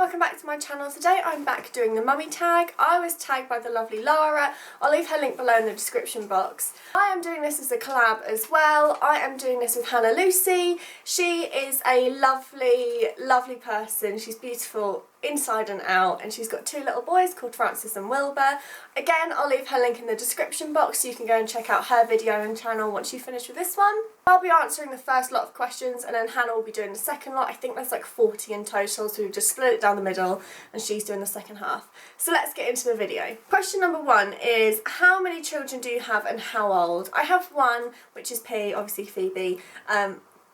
welcome back to my channel. Today I'm back doing the mummy tag. I was tagged by the lovely Lara. I'll leave her link below in the description box. I am doing this as a collab as well. I am doing this with Hannah Lucy. She is a lovely, lovely person. She's beautiful inside and out, and she's got two little boys called Francis and Wilbur. Again, I'll leave her link in the description box so you can go and check out her video and channel once you finish with this one. I'll be answering the first lot of questions and then Hannah will be doing the second lot. I think there's like 40 in total, so we've just split it down the middle and she's doing the second half. So let's get into the video. Question number one is, how many children do you have and how old? I have one, which is P, obviously Phoebe.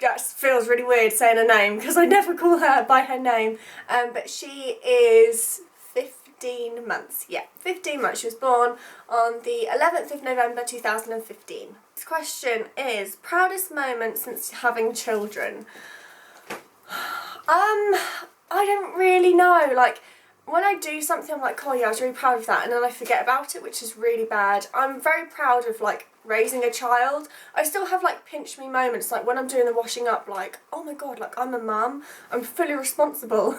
That feels really weird saying her name because I never call her by her name, but she is 15 months. Yeah, 15 months. She was born on the 11th of November 2015. This question is, proudest moment since having children? I don't really know. Like, when I do something I'm like, oh yeah, I was really proud of that, and then I forget about it, which is really bad. I'm very proud of like raising a child. I still have like pinch me moments, like when I'm doing the washing up, like, oh my god, like I'm a mum, I'm fully responsible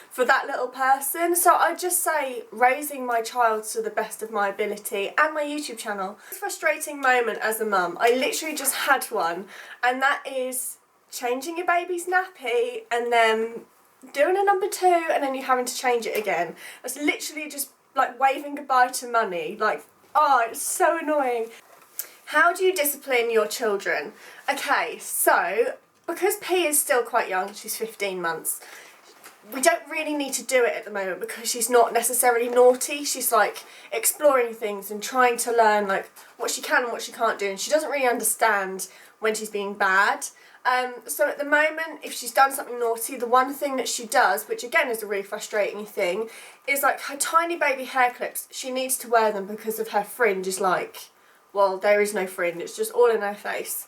for that little person. So I just say raising my child to the best of my ability, and my YouTube channel. Frustrating moment as a mum, I literally just had one, and that is changing your baby's nappy and then doing a number two and then you having to change it again. It's literally just like waving goodbye to money. Like, oh, it's so annoying. How do you discipline your children? Okay, so because P is still quite young, she's 15 months, we don't really need to do it at the moment because she's not necessarily naughty. She's like exploring things and trying to learn like what she can and what she can't do, and she doesn't really understand when she's being bad. So at the moment, if she's done something naughty, the one thing that she does, which again is a really frustrating thing, is like her tiny baby hair clips, she needs to wear them because of her fringe is like, well, there is no fringe, it's just all in her face.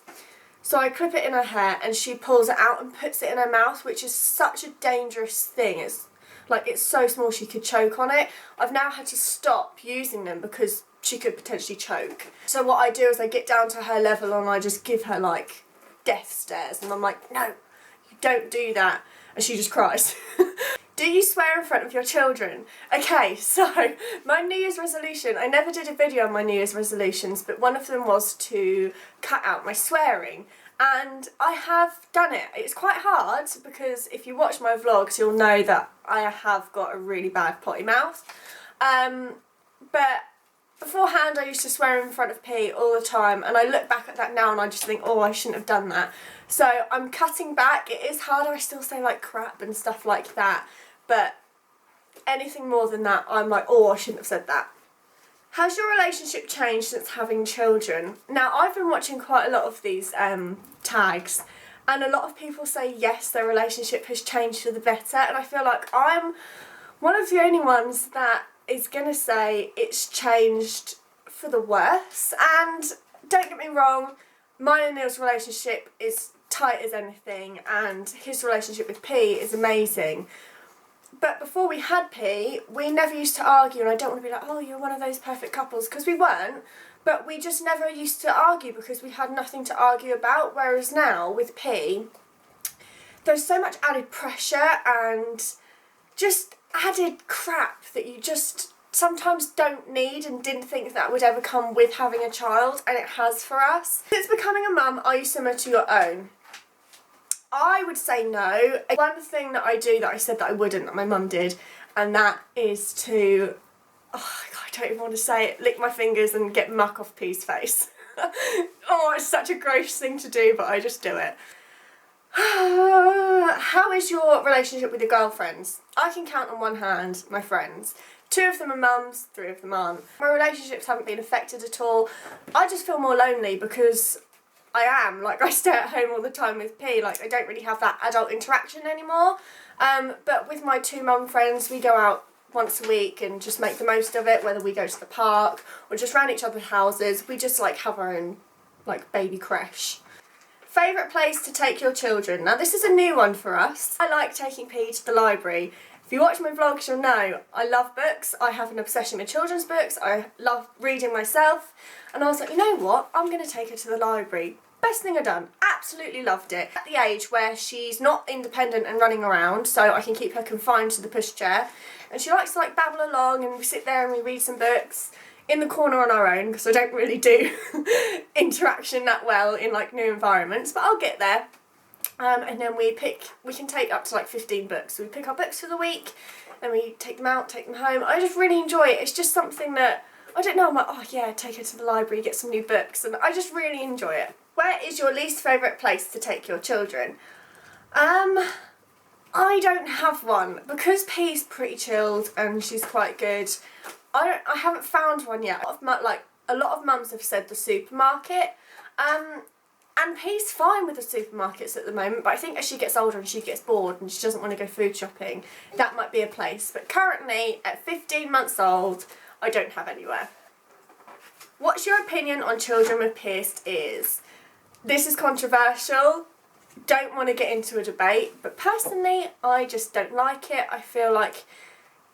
So I clip it in her hair and she pulls it out and puts it in her mouth, which is such a dangerous thing. It's like, it's so small she could choke on it. I've now had to stop using them because she could potentially choke. So what I do is I get down to her level and I just give her like death stares, and I'm like, no, you don't do that, and she just cries. Do you swear in front of your children? Okay, so my New Year's resolution, I never did a video on my New Year's resolutions, but one of them was to cut out my swearing, and I have done it. It's quite hard because if you watch my vlogs you'll know that I have got a really bad potty mouth, but beforehand I used to swear in front of P all the time, and I look back at that now and I just think, oh, I shouldn't have done that. So I'm cutting back. It is harder, I still say like crap and stuff like that, but anything more than that I'm like, oh, I shouldn't have said that. Has your relationship changed since having children? Now, I've been watching quite a lot of these tags, and a lot of people say yes, their relationship has changed for the better, and I feel like I'm one of the only ones that is gonna say it's changed for the worse. And don't get me wrong, mine and Neil's relationship is tight as anything, and his relationship with P is amazing. But before we had P, we never used to argue, and I don't want to be like, oh, you're one of those perfect couples, because we weren't, but we just never used to argue because we had nothing to argue about. Whereas now with P, there's so much added pressure and just added crap that you just sometimes don't need and didn't think that would ever come with having a child, and it has for us. Since becoming a mum, are you similar to your own? I would say no. One thing that I do that I said that I wouldn't, that my mum did, and that is to, oh God, I don't even want to say it, lick my fingers and get muck off P's face. Oh, it's such a gross thing to do, but I just do it. How is your relationship with your girlfriends? I can count on one hand my friends. 2 of them are mums, 3 of them aren't. My relationships haven't been affected at all. I just feel more lonely because I am, like, I stay at home all the time with P, like I don't really have that adult interaction anymore. But with my 2 mum friends, we go out once a week and just make the most of it, whether we go to the park or just round each other's houses. We just like have our own like baby creche. Favourite place to take your children? Now this is a new one for us. I like taking P to the library. If you watch my vlogs you'll know I love books, I have an obsession with children's books, I love reading myself, and I was like, you know what, I'm going to take her to the library. Best thing I've done. Absolutely loved it. At the age where she's not independent and running around, so I can keep her confined to the pushchair, and she likes to like babble along, and we sit there and we read some books in the corner on our own, because I don't really do interaction that well in like new environments, but I'll get there. And then we can take up to like 15 books. So we pick our books for the week, then we take them out, take them home. I just really enjoy it. It's just something that, I don't know, I'm like, oh yeah, take her to the library, get some new books, and I just really enjoy it. Where is your least favourite place to take your children? I don't have one. Because P's pretty chilled and she's quite good, I haven't found one yet. A lot of mums have said the supermarket. And P's fine with the supermarkets at the moment, but I think as she gets older and she gets bored and she doesn't want to go food shopping, that might be a place. But currently, at 15 months old, I don't have anywhere. What's your opinion on children with pierced ears? This is controversial. Don't want to get into a debate, but personally, I just don't like it. I feel like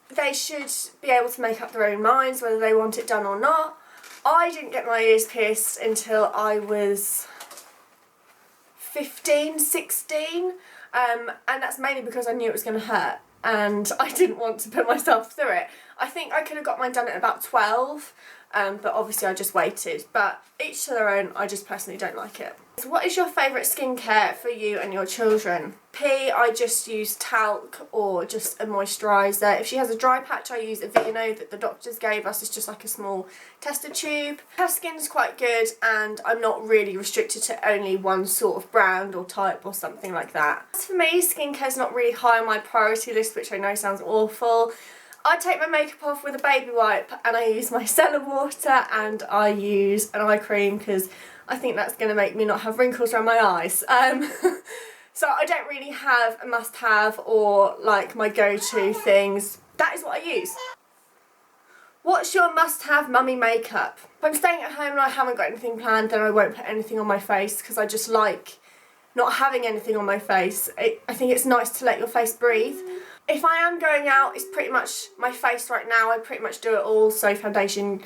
they should be able to make up their own minds whether they want it done or not. I didn't get my ears pierced until I was 15, 16, and that's mainly because I knew it was going to hurt and I didn't want to put myself through it. I think I could have got mine done at about 12, but obviously I just waited. But each to their own, I just personally don't like it. So what is your favourite skincare for you and your children? P, I just use talc or just a moisturiser. If she has a dry patch, I use a V&O that the doctors gave us. It's just like a small tester tube. Her skin's quite good and I'm not really restricted to only one sort of brand or type or something like that. As for me, skincare's not really high on my priority list, which I know sounds awful. I take my makeup off with a baby wipe and I use micellar water and I use an eye cream because I think that's going to make me not have wrinkles around my eyes. So I don't really have a must-have or like my go-to things. That is what I use. What's your must-have mummy makeup? If I'm staying at home and I haven't got anything planned, then I won't put anything on my face because I just like not having anything on my face. I think it's nice to let your face breathe. If I am going out, it's pretty much my face right now. I pretty much do it all. So foundation,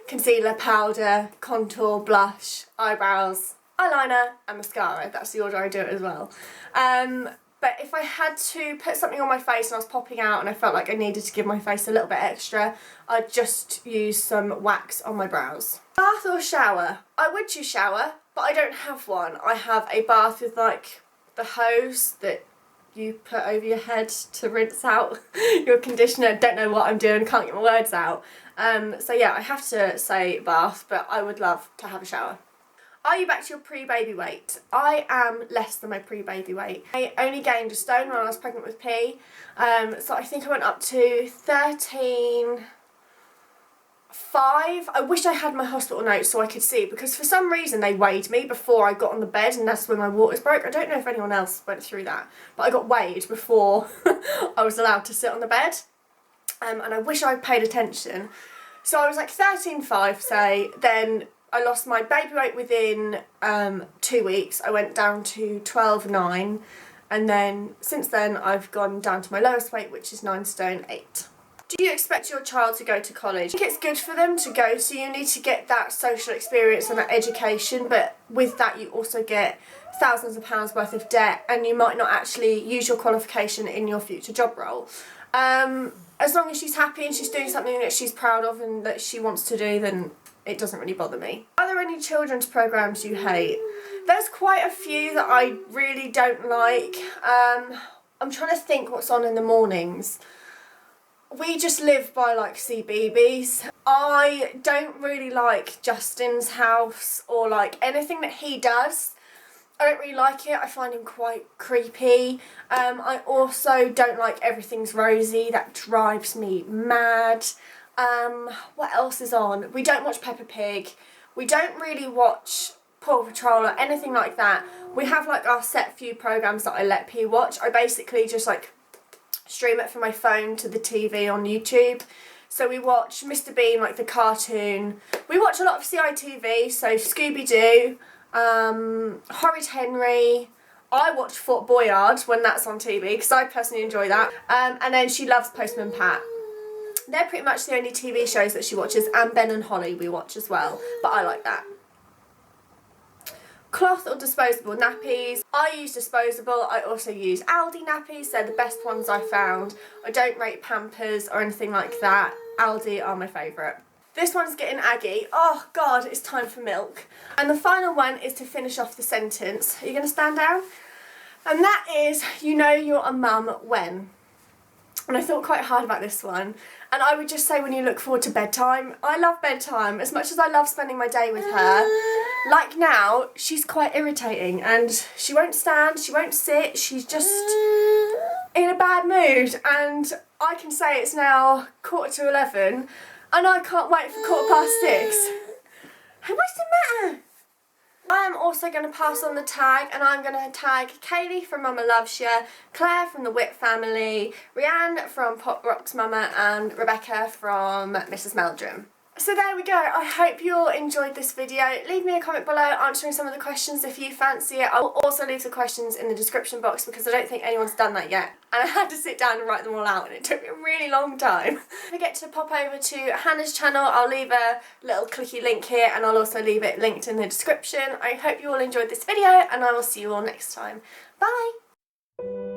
concealer, powder, contour, blush, eyebrows, eyeliner and mascara. That's the order I do it as well. But if I had to put something on my face and I was popping out and I felt like I needed to give my face a little bit extra, I'd just use some wax on my brows. Bath or shower? I would choose shower, but I don't have one. I have a bath with like the hose that you put over your head to rinse out your conditioner. Don't know what I'm doing, can't get my words out. So yeah, I have to say bath, but I would love to have a shower. Are you back to your pre-baby weight? I am less than my pre-baby weight. I only gained a stone when I was pregnant with P, so I think I went up to 13.5. I wish I had my hospital notes so I could see, because for some reason they weighed me before I got on the bed and that's when my waters broke. I don't know if anyone else went through that, but I got weighed before I was allowed to sit on the bed, and I wish I paid attention. So I was like 13.5 say, then I lost my baby weight within 2 weeks. I went down to 12.9 and then since then I've gone down to my lowest weight, which is 9 stone 8. Do you expect your child to go to college? I think it's good for them to go to uni to get that social experience and that education, but with that you also get thousands of pounds worth of debt and you might not actually use your qualification in your future job role. As long as she's happy and she's doing something that she's proud of and that she wants to do, then it doesn't really bother me. Are there any children's programmes you hate? There's quite a few that I really don't like. I'm trying to think what's on in the mornings. We just live by like CBeebies. I don't really like Justin's House or like anything that he does. I don't really like it. I find him quite creepy. I also don't like Everything's Rosy. That drives me mad. What else is on? We don't watch Peppa Pig. We don't really watch Paw Patrol or anything like that. We have like our set few programmes that I let P watch. I basically just like stream it from my phone to the TV on YouTube. So we watch Mr Bean, like the cartoon. We watch a lot of CITV, so Scooby-Doo, Horrid Henry. I watch Fort Boyard when that's on TV because I personally enjoy that. And then she loves Postman Pat. They're pretty much the only TV shows that she watches, and Ben and Holly we watch as well, but I like that. Cloth or disposable nappies. I use disposable. I also use Aldi nappies. They're the best ones I found. I don't rate Pampers or anything like that. Aldi are my favourite. This one's getting aggy. Oh God, it's time for milk. And the final one is to finish off the sentence. Are you going to stand down? And that is, you know you're a mum when. And I thought quite hard about this one. And I would just say when you look forward to bedtime. I love bedtime as much as I love spending my day with her. Like now, she's quite irritating and she won't stand, she won't sit, she's just in a bad mood. And I can say it's now 11:15 and I can't wait for 6:15. What's the matter? I am also going to pass on the tag, and I'm going to tag Kaylee from Mama Loves Ya, Claire from the Witt family, Rianne from Pop Rocks Mama, and Rebecca from Mrs. Meldrum. So there we go. I hope you all enjoyed this video. Leave me a comment below answering some of the questions if you fancy it. I'll also leave the questions in the description box because I don't think anyone's done that yet. And I had to sit down and write them all out and it took me a really long time. Don't forget to pop over to Hannah's channel. I'll leave a little clicky link here and I'll also leave it linked in the description. I hope you all enjoyed this video and I will see you all next time. Bye!